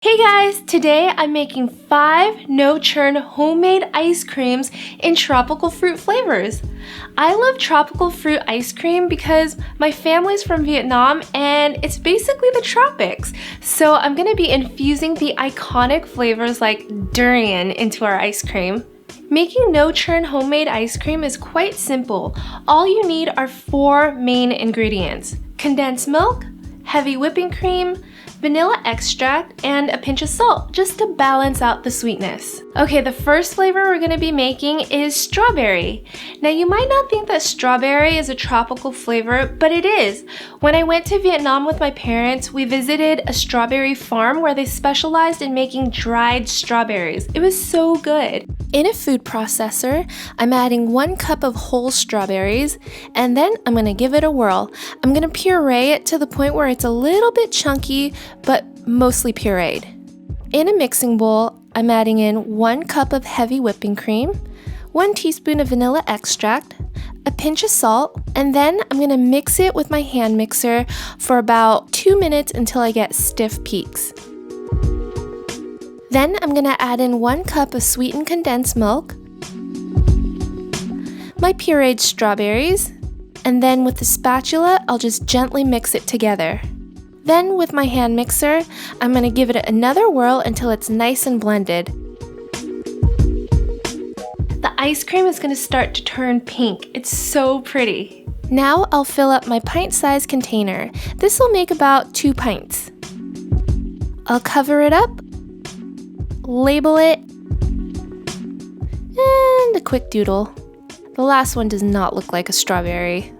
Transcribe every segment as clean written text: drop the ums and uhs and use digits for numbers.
Hey guys, today I'm making 5 no-churn homemade ice creams in tropical fruit flavors. I love tropical fruit ice cream because my family's from Vietnam and it's basically the tropics. So I'm gonna be infusing the iconic flavors like durian into our ice cream. Making no-churn homemade ice cream is quite simple. All you need are 4 main ingredients: condensed milk, heavy whipping cream, vanilla extract, and a pinch of salt just to balance out the sweetness. Okay, the first flavor we're gonna be making is strawberry. Now you might not think that strawberry is a tropical flavor, but it is. When I went to Vietnam with my parents, we visited a strawberry farm where they specialized in making dried strawberries. It was so good. In a food processor, I'm adding 1 cup of whole strawberries, and then I'm gonna give it a whirl. I'm gonna puree it to the point where it's a little bit chunky, but mostly pureed. In a mixing bowl, I'm adding in 1 cup of heavy whipping cream, 1 teaspoon of vanilla extract, a pinch of salt, and then I'm gonna mix it with my hand mixer for about 2 minutes until I get stiff peaks. Then I'm gonna add in 1 cup of sweetened condensed milk, my pureed strawberries, and then with the spatula, I'll just gently mix it together. Then with my hand mixer, I'm gonna give it another whirl until it's nice and blended. The ice cream is gonna start to turn pink. It's so pretty. Now I'll fill up my pint-sized container. This will make about 2 pints. I'll cover it up, label it, and a quick doodle. The last one does not look like a strawberry.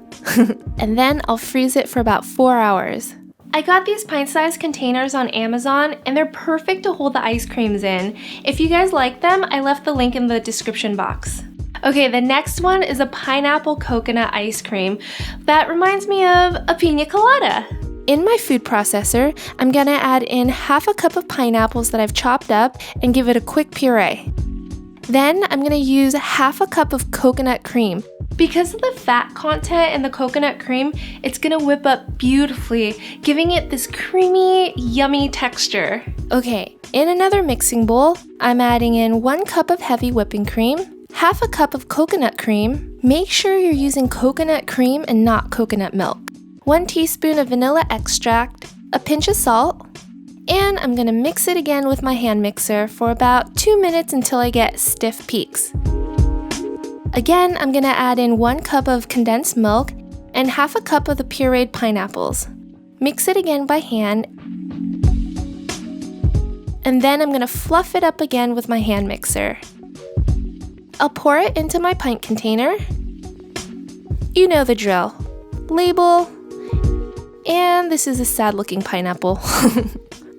And then I'll freeze it for about 4 hours. I got these pint-sized containers on Amazon and they're perfect to hold the ice creams in. If you guys like them, I left the link in the description box. Okay, the next one is a pineapple coconut ice cream. That reminds me of a pina colada. In my food processor, I'm gonna add in half a cup of pineapples that I've chopped up and give it a quick puree. Then I'm gonna use half a cup of coconut cream. Because of the fat content in the coconut cream, it's gonna whip up beautifully, giving it this creamy, yummy texture. Okay, in another mixing bowl, I'm adding in 1 cup of heavy whipping cream, half a cup of coconut cream. Make sure you're using coconut cream and not coconut milk. 1 teaspoon of vanilla extract, a pinch of salt, and I'm gonna mix it again with my hand mixer for about 2 minutes until I get stiff peaks. Again, I'm gonna add in 1 cup of condensed milk and half a cup of the pureed pineapples. Mix it again by hand, and then I'm gonna fluff it up again with my hand mixer. I'll pour it into my pint container. You know the drill. Label, and this is a sad looking pineapple.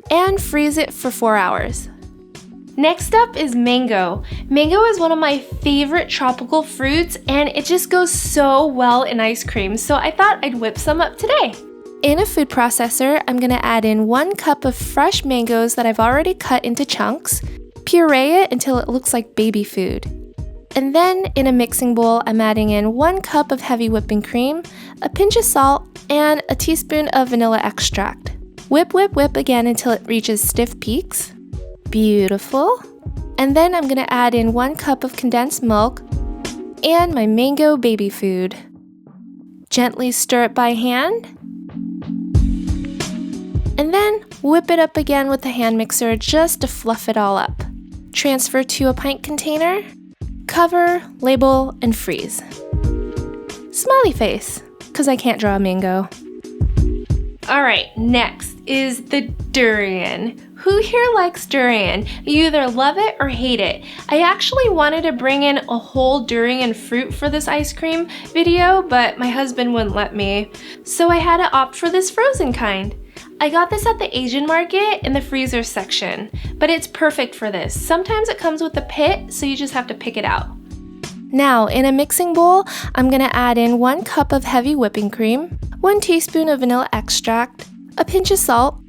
And freeze it for 4 hours. Next up is mango. Mango is one of my favorite tropical fruits and it just goes so well in ice cream, so I thought I'd whip some up today. In a food processor, I'm gonna add in 1 cup of fresh mangoes that I've already cut into chunks, puree it until it looks like baby food. And then in a mixing bowl, I'm adding in 1 cup of heavy whipping cream, a pinch of salt, and a teaspoon of vanilla extract. Whip, whip, whip again until it reaches stiff peaks. Beautiful. And then I'm gonna add in 1 cup of condensed milk and my mango baby food. Gently stir it by hand. And then whip it up again with the hand mixer just to fluff it all up. Transfer to a pint container, cover, label, and freeze. Smiley face, because I can't draw a mango. All right, next is the durian. Who here likes durian? You either love it or hate it. I actually wanted to bring in a whole durian fruit for this ice cream video, but my husband wouldn't let me. So I had to opt for this frozen kind. I got this at the Asian market in the freezer section, but it's perfect for this. Sometimes it comes with a pit, so you just have to pick it out. Now, in a mixing bowl, I'm gonna add in 1 cup of heavy whipping cream, 1 teaspoon of vanilla extract, a pinch of salt,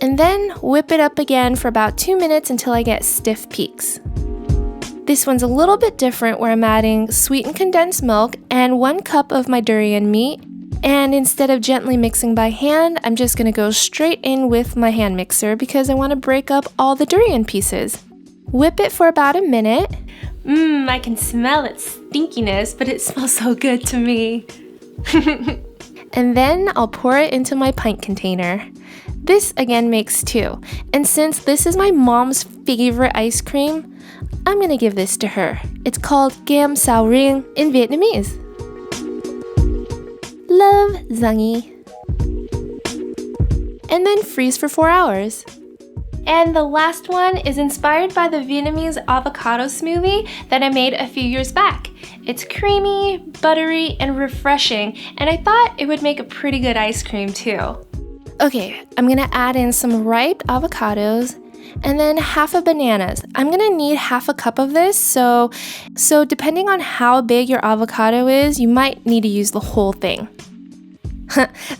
and then whip it up again for about 2 minutes until I get stiff peaks. This one's a little bit different where I'm adding sweetened condensed milk and 1 cup of my durian meat, And instead of gently mixing by hand, I'm just gonna go straight in with my hand mixer because I wanna break up all the durian pieces. Whip it for about a minute. I can smell its stinkiness, but it smells so good to me. And then I'll pour it into my pint container. This again makes 2. And since this is my mom's favorite ice cream, I'm gonna give this to her. It's called Gam Sao Ring in Vietnamese. Love, Zungy. And then freeze for 4 hours. And the last one is inspired by the Vietnamese avocado smoothie that I made a few years back. It's creamy, buttery, and refreshing, and I thought it would make a pretty good ice cream too. Okay, I'm gonna add in some ripe avocados and then half a bananas. I'm gonna need half a cup of this, so depending on how big your avocado is, you might need to use the whole thing.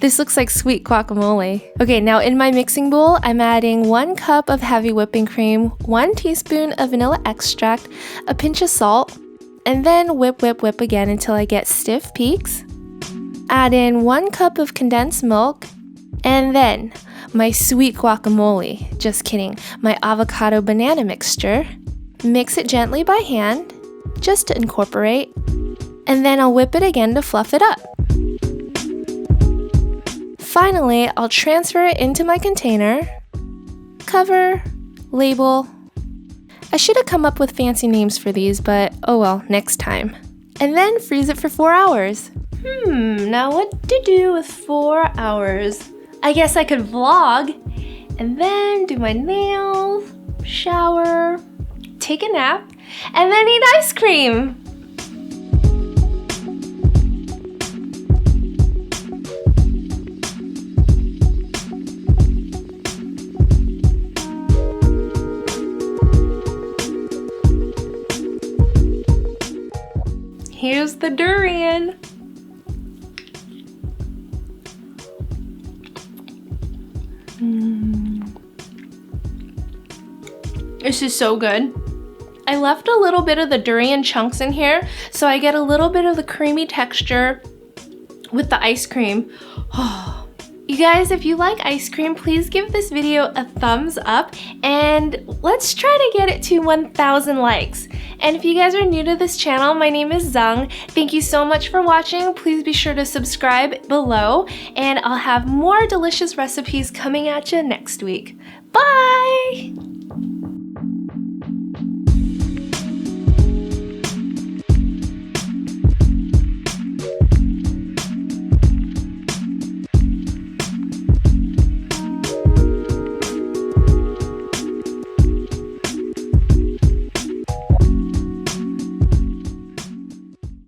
This looks like sweet guacamole. Okay, now in my mixing bowl, I'm adding 1 cup of heavy whipping cream, 1 teaspoon of vanilla extract, a pinch of salt, and then whip again until I get stiff peaks. Add in 1 cup of condensed milk, and then my sweet guacamole, just kidding, my avocado banana mixture. Mix it gently by hand, just to incorporate, and then I'll whip it again to fluff it up. Finally, I'll transfer it into my container, cover, label. I should have come up with fancy names for these, but oh well, next time. And then freeze it for 4 hours. Now what to do with 4 hours? I guess I could vlog, and then do my nails, shower, take a nap, and then eat ice cream. Here's the durian. This is so good. I left a little bit of the durian chunks in here, so I get a little bit of the creamy texture with the ice cream. You guys, if you like ice cream, please give this video a thumbs up and let's try to get it to 1,000 likes. And if you guys are new to this channel, my name is Zung. Thank you so much for watching. Please be sure to subscribe below and I'll have more delicious recipes coming at you next week. Bye!